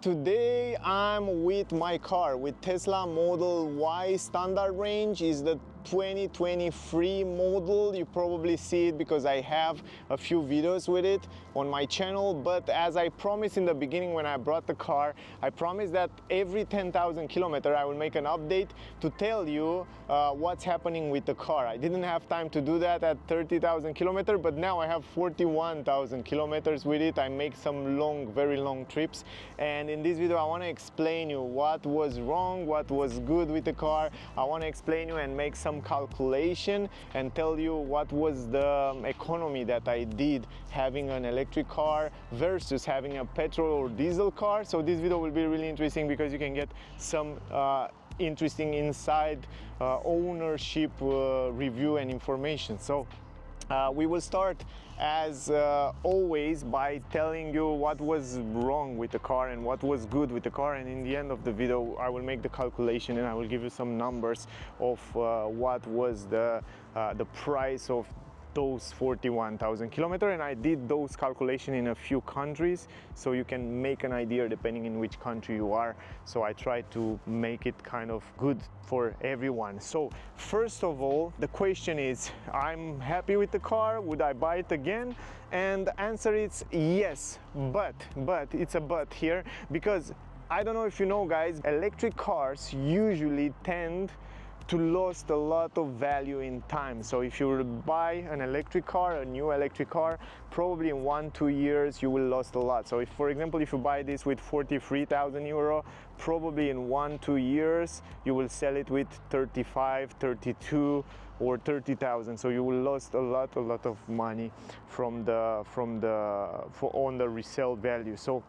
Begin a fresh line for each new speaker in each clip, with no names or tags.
Today I'm with my car, with Tesla Model Y. Standard range is the 2023 model. You probably see it because I have a few videos with it on my channel, but as I promised in the beginning when I brought the car, I promised that every 10,000 kilometers I will make an update to tell you what's happening with the car. I didn't have time to do that at 30,000 kilometers, but now I have 41,000 kilometers with it. I make some long, very long trips, and in this video I want to explain you what was wrong, what was good with the car. I want to explain you and make some calculation and tell you what was the economy that I did having an electric car versus having a petrol or diesel car. So this video will be really interesting because you can get some interesting inside ownership review and information. So we will start as always by telling you what was wrong with the car and what was good with the car, and in the end of the video I will make the calculation and I will give you some numbers of what was the price of those 41,000 kilometers, and I did those calculations in a few countries so you can make an idea depending in which country you are. So I try to make it kind of good for everyone. So first of all, the question is, I'm happy with the car, would I buy it again? And the answer is yes, but it's a but here, because I don't know if you know guys, electric cars usually tend to lose a lot of value in time. So if you buy an electric car, a new electric car, probably in 1-2 years you will lose a lot. So if, for example, if you buy this with 43,000 euro, probably in 1-2 years you will sell it with 35, 32 or 30,000. So you will lose a lot of money on the resale value. So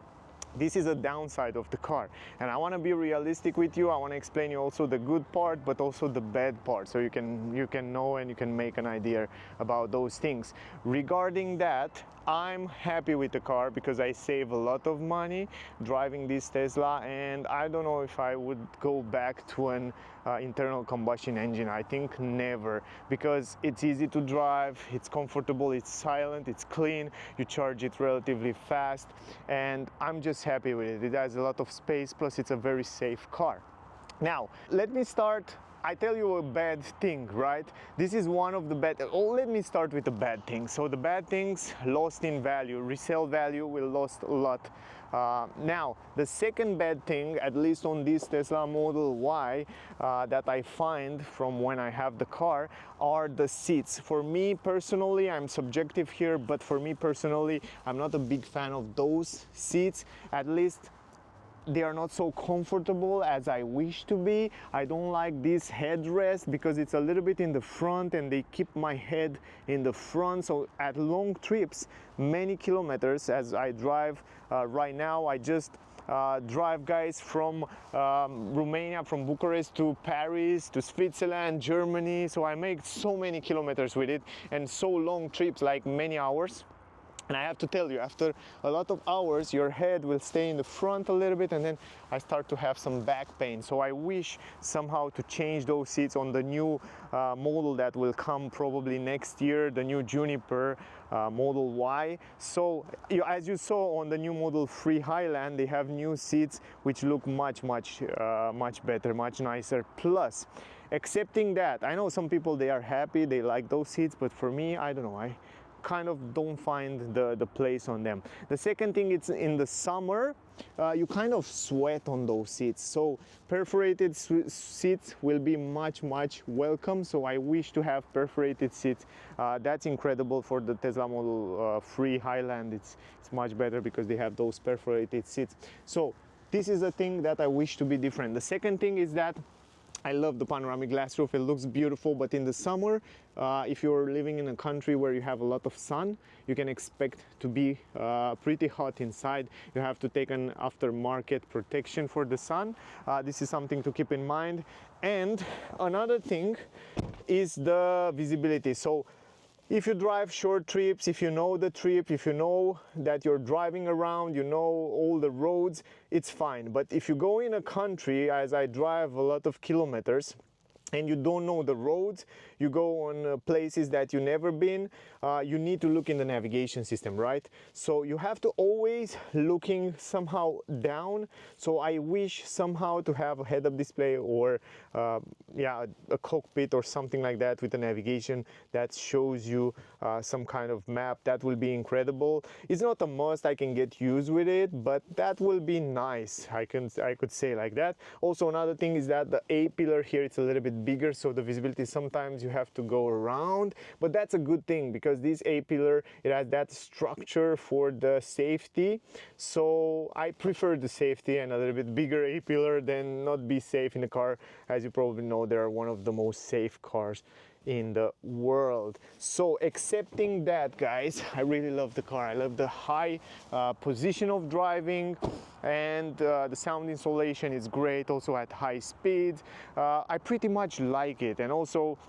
this is a downside of the car, and I want to be realistic with you. I want to explain you also the good part but also the bad part, so you can know and you can make an idea about those things. Regarding that, I'm happy with the car because I save a lot of money driving this Tesla, and I don't know if I would go back to an internal combustion engine. I think never, because it's easy to drive, it's comfortable, it's silent, it's clean, you charge it relatively fast, and I'm just happy with it. It has a lot of space, plus it's a very safe car. Now let me start. I tell you a bad thing, right? This is one of the bad. Oh, let me start with the bad things. So the bad things, lost in value, resale value will lost a lot. Now the second bad thing, at least on this Tesla Model Y, that I find from when I have the car, are the seats. For me personally, I'm subjective here, but for me personally, I'm not a big fan of those seats. At least they are not so comfortable as I wish to be. I don't like this headrest because it's a little bit in the front and they keep my head in the front. So at long trips, many kilometers, as I drive right now, I just drive guys from Romania, from Bucharest to Paris, to Switzerland, Germany. So I make so many kilometers with it, and so long trips, like many hours. And I have to tell you, after a lot of hours, your head will stay in the front a little bit, and then I start to have some back pain. So I wish somehow to change those seats on the new model that will come probably next year, the new Juniper Model Y. So as you saw on the new Model 3 Highland, they have new seats which look much better, much nicer. Plus, accepting that, I know some people, they are happy, they like those seats, but for me, I don't know, I kind of don't find the place on them. The second thing, it's in the summer, you kind of sweat on those seats, so perforated seats will be much welcome. So I wish to have perforated seats. That's incredible. For the Tesla Model 3 Highland, it's much better because they have those perforated seats. So this is a thing that I wish to be different. The second thing is that I love the panoramic glass roof. It looks beautiful, but in the summer, if you're living in a country where you have a lot of sun, you can expect to be pretty hot inside. You have to take an aftermarket protection for the sun. This is something to keep in mind. And another thing is the visibility. So if you drive short trips, if you know the trip, if you know that you're driving around, you know all the roads, it's fine. But if you go in a country, as I drive a lot of kilometers, and you don't know the roads, you go on places that you never been, you need to look in the navigation system, right? So you have to always looking somehow down. So I wish somehow to have a head-up display or yeah, a cockpit or something like that with the navigation that shows you some kind of map. That will be incredible. It's not a must, I can get used with it, but that will be nice. I could say like that. Also, another thing is that the A-pillar here, it's a little bit bigger, so the visibility sometimes you have to go around, but that's a good thing because this A-pillar, it has that structure for the safety. So I prefer the safety and a little bit bigger A-pillar than not be safe in the car. As you probably know, they are one of the most safe cars in the world. So accepting that, guys, I really love the car. I love the high position of driving, and the sound insulation is great also at high speeds. I pretty much like it. And also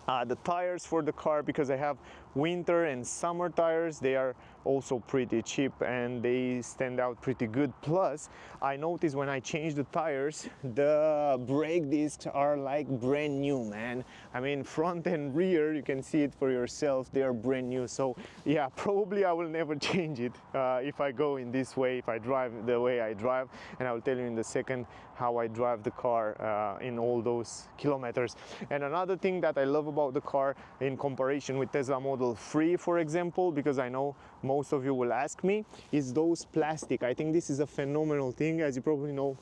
the tires for the car, because I have winter and summer tires, they are also pretty cheap and they stand out pretty good. Plus, I noticed when I change the tires, the brake discs are like brand new, man. I mean, front and rear, you can see it for yourself, they are brand new. So yeah, probably I will never change it if I go in this way, if I drive the way I drive, and I will tell you in a second how I drive the car in all those kilometers. And another thing that I love about the car in comparison with Tesla Model 3, for example, because I know most of you will ask me, is those plastic. I think this is a phenomenal thing. As you probably know,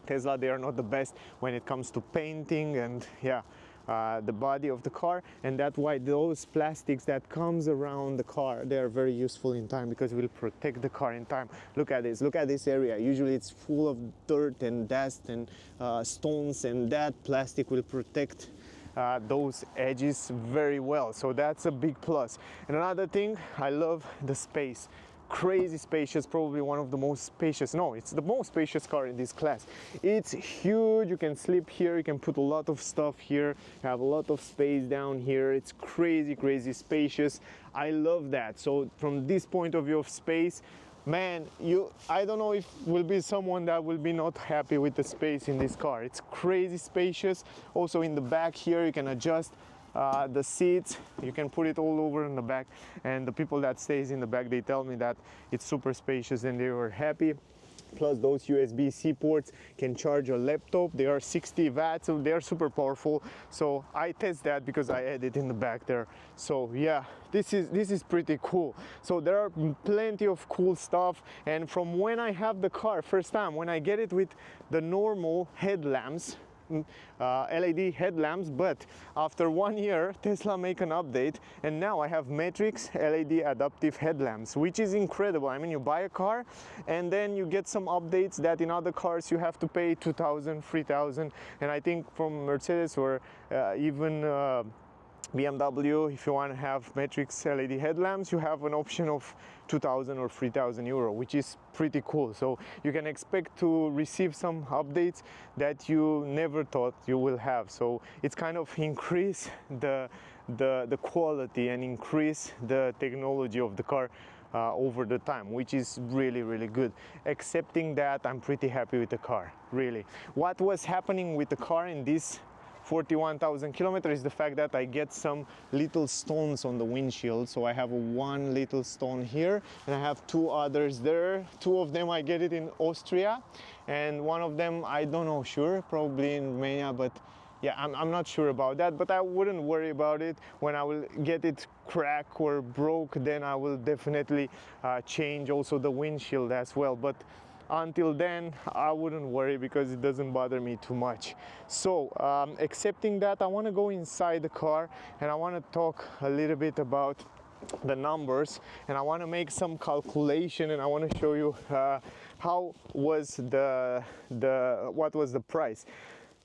Tesla, they are not the best when it comes to painting and yeah, the body of the car, and that's why those plastics that comes around the car, they are very useful in time because it will protect the car in time. Look at this area. Usually it's full of dirt and dust and stones, and that plastic will protect those edges very well. So that's a big plus. And another thing, I love the space. Crazy spacious, probably one of the most spacious, no, it's the most spacious car in this class. It's huge, you can sleep here, you can put a lot of stuff here, you have a lot of space down here. It's crazy spacious. I love that. So from this point of view of space, man, I don't know if will be someone that will be not happy with the space in this car. It's crazy spacious. Also in the back here, you can adjust the seats, you can put it all over in the back, and the people that stays in the back, they tell me that it's super spacious and they were happy. Plus those USB-C ports can charge a laptop. They are 60 watts, so they are super powerful. So I test that because I had it in the back there. So yeah, this is pretty cool. So there are plenty of cool stuff. And from when I have the car first time, when I get it with the normal headlamps, LED headlamps, but after 1 year Tesla make an update and now I have Matrix LED adaptive headlamps, which is incredible. I mean, you buy a car and then you get some updates that in other cars you have to pay 2,000, 3,000, and I think from Mercedes or even BMW, if you want to have Matrix LED headlamps, you have an option of 2,000 or 3,000 euro, which is pretty cool. So you can expect to receive some updates that you never thought you will have. So it's kind of increase the quality and increase the technology of the car over the time, which is really good. Accepting that, I'm pretty happy with the car, really. What was happening with the car in this 41,000 kilometers is the fact that I get some little stones on the windshield. So I have one little stone here and I have two others there. Two of them I get it in Austria, and one of them I don't know, sure, probably in Romania, but yeah, I'm not sure about that, but I wouldn't worry about it. When I will get it cracked or broke, then I will definitely change also the windshield as well. But until then, I wouldn't worry because it doesn't bother me too much. So accepting that, I want to go inside the car and I want to talk a little bit about the numbers, and I want to make some calculation, and I want to show you how was what was the price.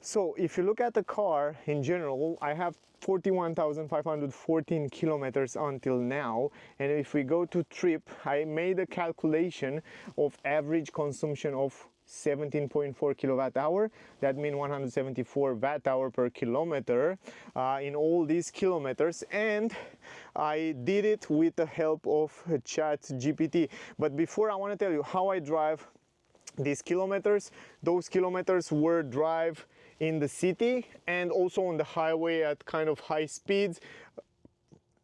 So if you look at the car in general, I have 41,514 kilometers until now, and if we go to trip, I made a calculation of average consumption of 17.4 kilowatt hour. That means 174 watt hour per kilometer in all these kilometers, and I did it with the help of ChatGPT. But before, I want to tell you how I drive these kilometers. Those kilometers were drive in the city and also on the highway at kind of high speeds.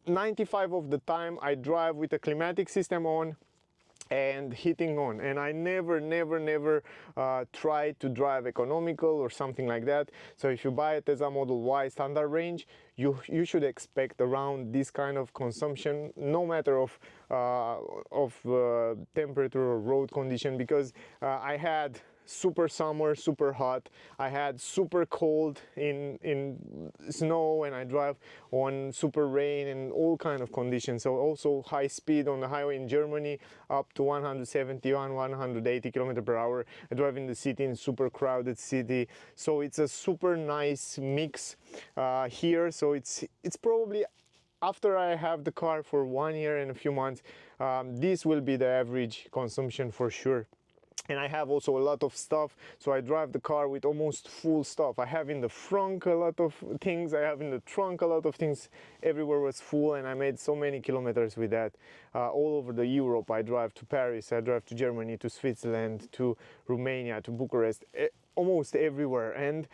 95 of the time I drive with a climatic system on and heating on, and I never try to drive economical or something like that. So if you buy a Tesla Model Y standard range, you should expect around this kind of consumption, no matter of temperature or road condition, because I had super summer, super hot. I had super cold in snow, and I drive on super rain and all kind of conditions. So also high speed on the highway in Germany, up to 171, 180 km per hour. I drive in the city, in super crowded city. So it's a super nice mix here. So it's probably, after I have the car for 1 year and a few months, this will be the average consumption for sure. And I have also a lot of stuff, so I drive the car with almost full stuff. I have in the front a lot of things, I have in the trunk a lot of things. Everywhere was full, and I made so many kilometers with that. All over the Europe. I drive to Paris, I drive to Germany, to Switzerland, to Romania, to Bucharest, almost everywhere. And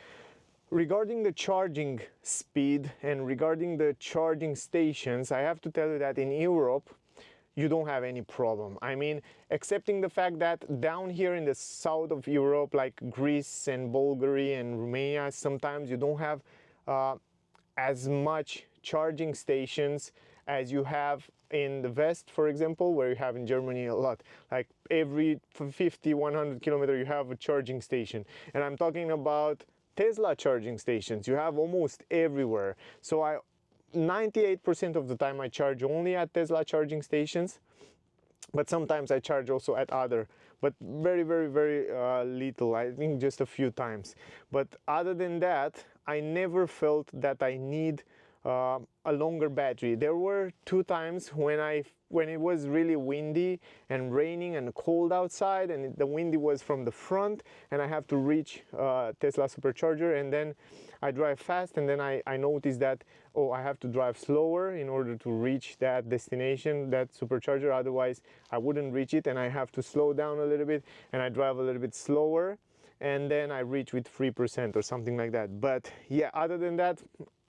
regarding the charging speed and regarding the charging stations, I have to tell you that in Europe, you don't have any problem. I mean, excepting the fact that down here in the south of Europe, like Greece and Bulgaria and Romania, sometimes you don't have as much charging stations as you have in the west, for example, where you have in Germany a lot. Like every 50, 100 kilometers you have a charging station. And I'm talking about Tesla charging stations. You have almost everywhere. So 98% of the time I charge only at Tesla charging stations, but sometimes I charge also at other, but very little. I think just a few times. But other than that, I never felt that I need a longer battery. There were 2 times when it was really windy and raining and cold outside, and the windy was from the front, and I have to reach Tesla supercharger, and then I drive fast, and then I noticed that, oh, I have to drive slower in order to reach that destination, that supercharger, otherwise I wouldn't reach it, and I have to slow down a little bit, and I drive a little bit slower, and then I reach with 3% or something like that. But yeah, other than that,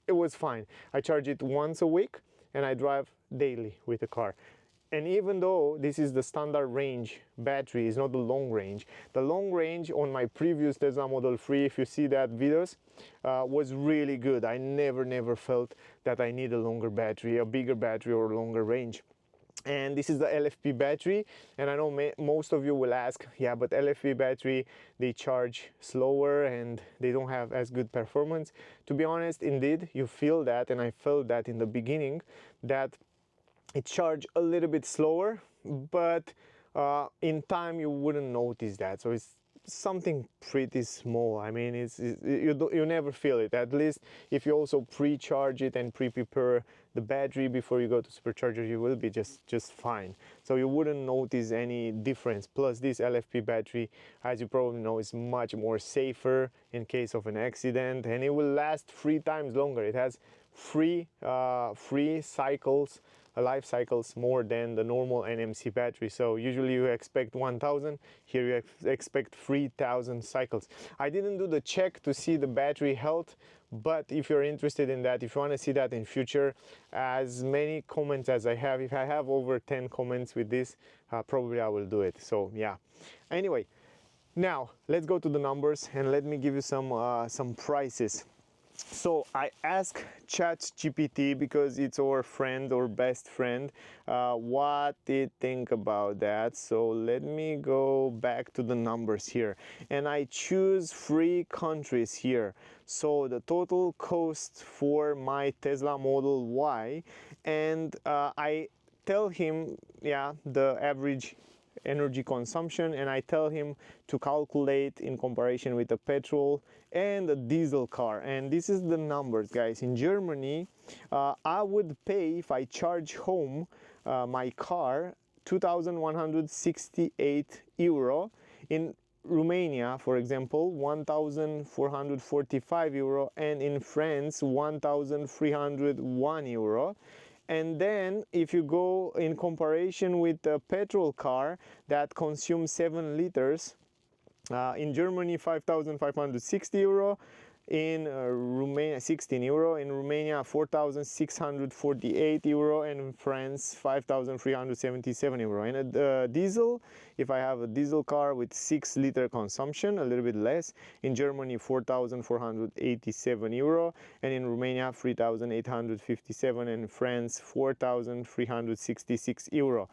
it was fine. I charge it once a week, and I drive daily with the car. And even though this is the standard range battery, it's not the long range. The long range on my previous Tesla Model 3, if you see that videos, was really good. I never felt that I need a longer battery, a bigger battery or a longer range. And this is the LFP battery, and I know most of you will ask, yeah, but LFP battery, they charge slower and they don't have as good performance. To be honest, indeed, you feel that, and I felt that in the beginning, that it charged a little bit slower, but in time you wouldn't notice that. So it's something pretty small. I mean, you never feel it. At least if you also pre-charge it and prepare the battery before you go to supercharger, you will be just fine. So you wouldn't notice any difference. Plus, this LFP battery, as you probably know, is much more safer in case of an accident, and it will last 3 times longer. It has three cycles, life cycles, more than the normal NMC battery. So usually you expect 1000, here you expect 3000 cycles. I didn't do the check to see the battery health, but if you're interested in that, if you want to see that in future, as many comments as I have, if I have over 10 comments with this, probably I will do it. So yeah, anyway, now let's go to the numbers and let me give you some prices. So I asked ChatGPT, because it's our friend, our best friend, what it think about that. So let me go back to the numbers here, and I choose 3 countries here. So the total cost for my Tesla Model Y, and I tell him, yeah, the average energy consumption, and I tell him to calculate in comparison with the petrol and the diesel car. And this is the numbers, guys. In Germany, I would pay, if I charge home my car, 2,168 euro. In Romania, for example, 1,445 euro, and in France, 1,301 euro. And then if you go in comparison with a petrol car that consumes 7 liters, in Germany 5,560 euro, in Romania 16 euro, in Romania 4,648 euro, and in France 5,377 euro. And a diesel, if I have a diesel car with 6-liter consumption, a little bit less, in Germany 4,487 euro, and in Romania 3,857, and in France 4,366 euro.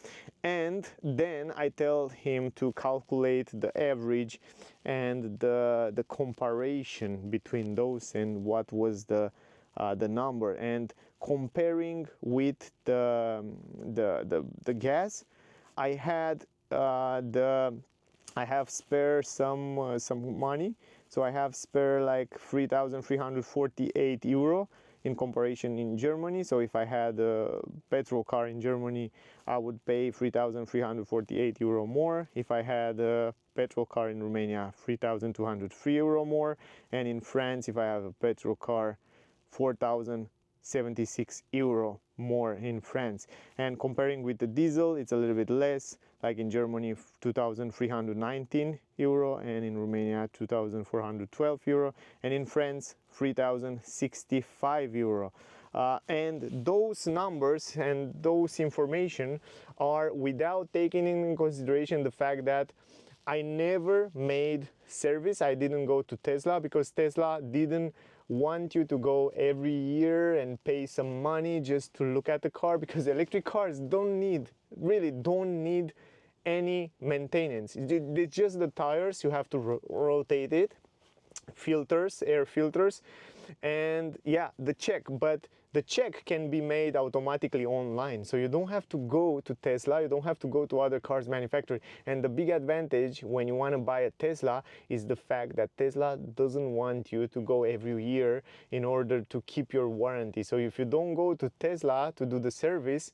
And then I tell him to calculate the average and the comparison between those and what was the number, and comparing with the gas. I had I have spare some money, so I have spare like 3,348 euro in comparison in Germany. So if I had a petrol car in Germany, I would pay 3,348 euro more. If I had a petrol car in Romania, 3,203 euro more, and in France, if I have a petrol car, 4,076 euro more in France. And comparing with the diesel, it's a little bit less, like in Germany 2,319 euro, and in Romania 2,412 euro, and in France 3,065 euro. And those numbers and those information are without taking in consideration the fact that I never made service. I didn't go to Tesla because Tesla didn't want you to go every year and pay some money just to look at the car, because electric cars really don't need any maintenance. It's just the tires, you have to rotate it, filters, air filters, and yeah, the check. But the check can be made automatically online, so you don't have to go to Tesla, you don't have to go to other cars manufacturers. And the big advantage when you want to buy a Tesla is the fact that Tesla doesn't want you to go every year in order to keep your warranty. So if you don't go to Tesla to do the service,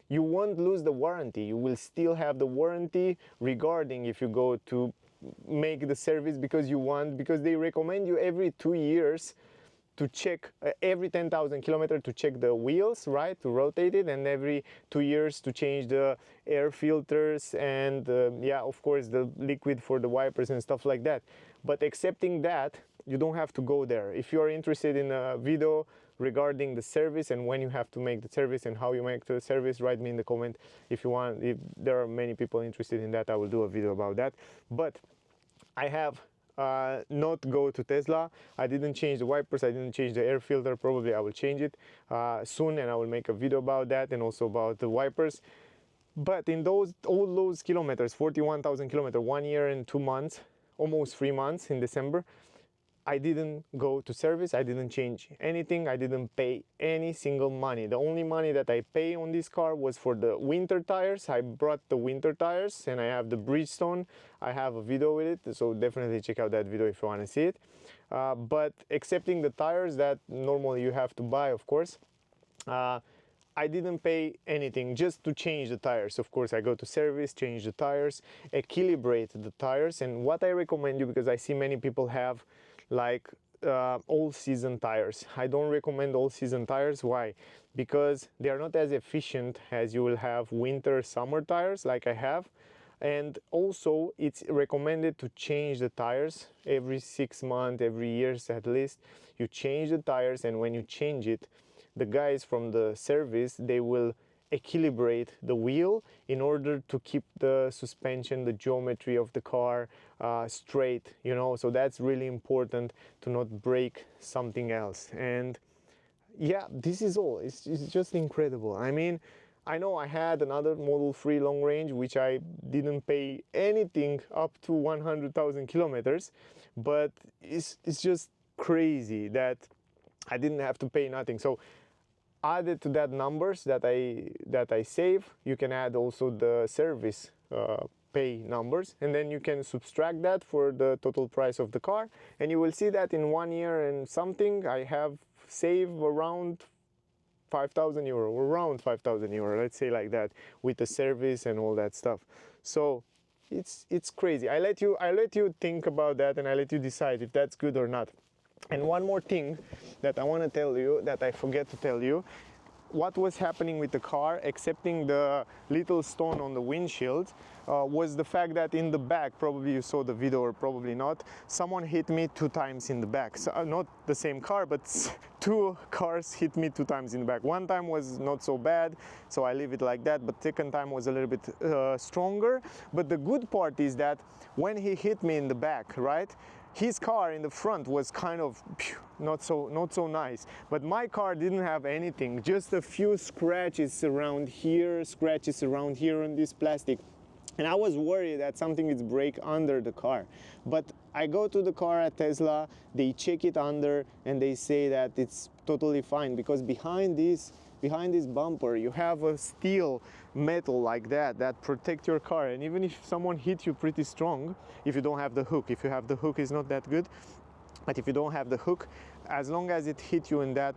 you won't lose the warranty. You will still have the warranty regarding if you go to make the service because they recommend you every 2 years to check, every 10,000 kilometers to check the wheels, right, to rotate it, and every 2 years to change the air filters and yeah, of course the liquid for the wipers and stuff like that. But excepting that, you don't have to go there. If you are interested in a video regarding the service and when you have to make the service and how you make the service, write me in the comment if you want. If there are many people interested in that, I will do a video about that. But I have not go to Tesla. I didn't change the wipers, I didn't change the air filter. Probably I will change it soon, and I will make a video about that and also about the wipers. But in all those kilometers, 41,000 kilometers, 1 year and 2 months, almost 3 months in December, I didn't go to service, I didn't change anything, I didn't pay any single money. The only money that I pay on this car was for the winter tires. I brought the winter tires and I have the Bridgestone. I have a video with it, so definitely check out that video if you want to see it. But excepting the tires that normally you have to buy, of course, I didn't pay anything just to change the tires. Of course, I go to service, change the tires, equilibrate the tires. And what I recommend you, because I see many people have like all-season tires. I don't recommend all-season tires. Why? Because they are not as efficient as you will have winter, summer tires like I have. And also it's recommended to change the tires every 6 months, every year at least. You change the tires, and when you change it, the guys from the service, they will equilibrate the wheel in order to keep the suspension, the geometry of the car straight, you know. So that's really important to not break something else. And yeah, this is all. It's just incredible. I mean, I know I had another Model 3 long range which I didn't pay anything up to 100,000 kilometers, but it's just crazy that I didn't have to pay nothing. So added to that numbers that I save, you can add also the service pay numbers, and then you can subtract that for the total price of the car, and you will see that in 1 year and something I have saved around 5,000 euro, around 5,000 euro, let's say like that, with the service and all that stuff. So it's crazy. I let you think about that, and I let you decide if that's good or not. And one more thing that I want to tell you that I forget to tell you, what was happening with the car, excepting the little stone on the windshield, was the fact that in the back, probably you saw the video or probably not, someone hit me 2 times in the back. So, not the same car, but 2 cars hit me 2 times in the back. One time was not so bad, so I leave it like that, but second time was a little bit stronger. But the good part is that when he hit me in the back, right, his car in the front was kind of not so nice, but my car didn't have anything, just a few scratches around here on this plastic. And I was worried that something is break under the car. But I go to the car at Tesla, they check it under, and they say that it's totally fine, because behind this bumper you have a steel metal like that protect your car. And even if someone hit you pretty strong, if you don't have the hook, if you have the hook, it's not that good. But if you don't have the hook, as long as it hit you in that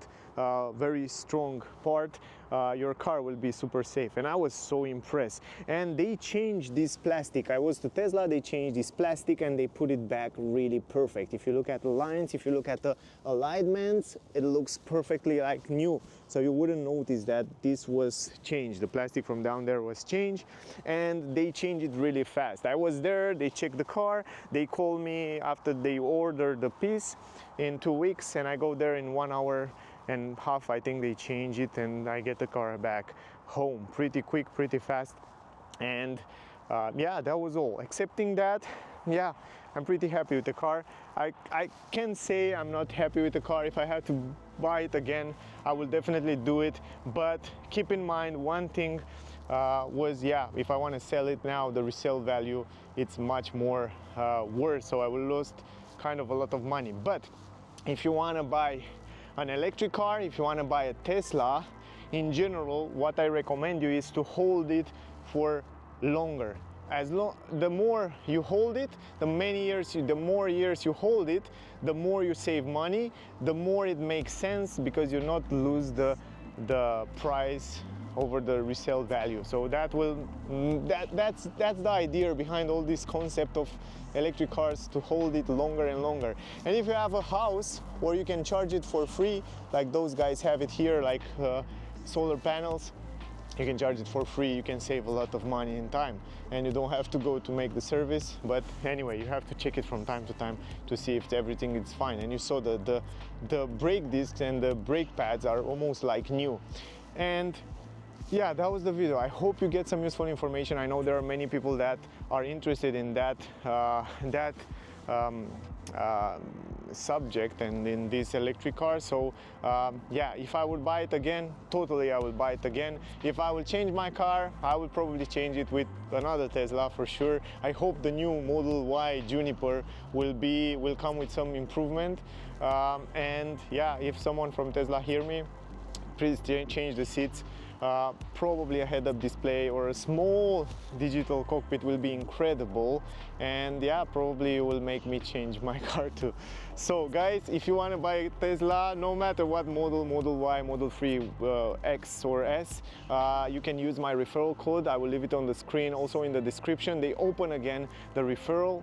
very strong part, your car will be super safe. And I was so impressed. And they changed this plastic. I was to Tesla, they changed this plastic and they put it back really perfect. If you look at the lines, if you look at the alignments, it looks perfectly like new. So you wouldn't notice that this was changed. The plastic from down there was changed, and they changed it really fast. I was there, they checked the car, they called me after they ordered the piece in 2 weeks, and I go there in 1 hour and half, I think they change it, and I get the car back home pretty quick, pretty fast. And yeah, that was all. Excepting that, yeah, I'm pretty happy with the car. I can say I'm not happy with the car. If I had to buy it again, I will definitely do it. But keep in mind one thing was, yeah, if I want to sell it now, the resale value, it's much more worse, so I will lose kind of a lot of money. But if you want to buy an electric car, if you want to buy a Tesla, in general, what I recommend you is to hold it for longer. The more you hold it, the more years you hold it, the more you save money, the more it makes sense, because you not lose the price over the resale value. So that's the idea behind all this concept of electric cars, to hold it longer and longer. And if you have a house where you can charge it for free, like those guys have it here, like solar panels, you can charge it for free, you can save a lot of money and time, and you don't have to go to make the service. But anyway, you have to check it from time to time to see if everything is fine. And you saw the brake discs and the brake pads are almost like new. And yeah, that was the video. I hope you get some useful information. I know there are many people that are interested in that subject and in this electric car. So yeah, if I would buy it again, totally I will buy it again. If I will change my car, I will probably change it with another Tesla for sure. I hope the new Model Y Juniper will come with some improvement. And yeah, if someone from Tesla hear me, please change the seats. Probably a head-up display or a small digital cockpit will be incredible, and yeah, probably will make me change my car too. So guys, if you want to buy a Tesla, no matter what model, Model Y, Model 3, X or S, you can use my referral code. I will leave it on the screen, also in the description. They open again the referral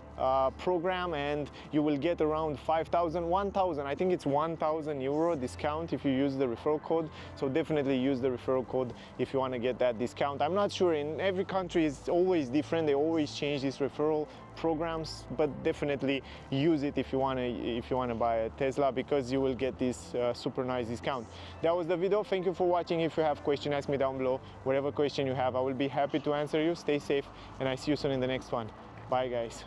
program, and you will get around 1,000, I think it's 1,000 euro discount if you use the referral code. So definitely use the referral code if you want to get that discount. I'm not sure, in every country it's always different, they always change these referral programs, but definitely use it if you want to buy a Tesla, because you will get this super nice discount. That was the video. Thank you for watching. If you have questions, ask me down below. Whatever question you have, I will be happy to answer you. Stay safe, and I see you soon in the next one. Bye guys.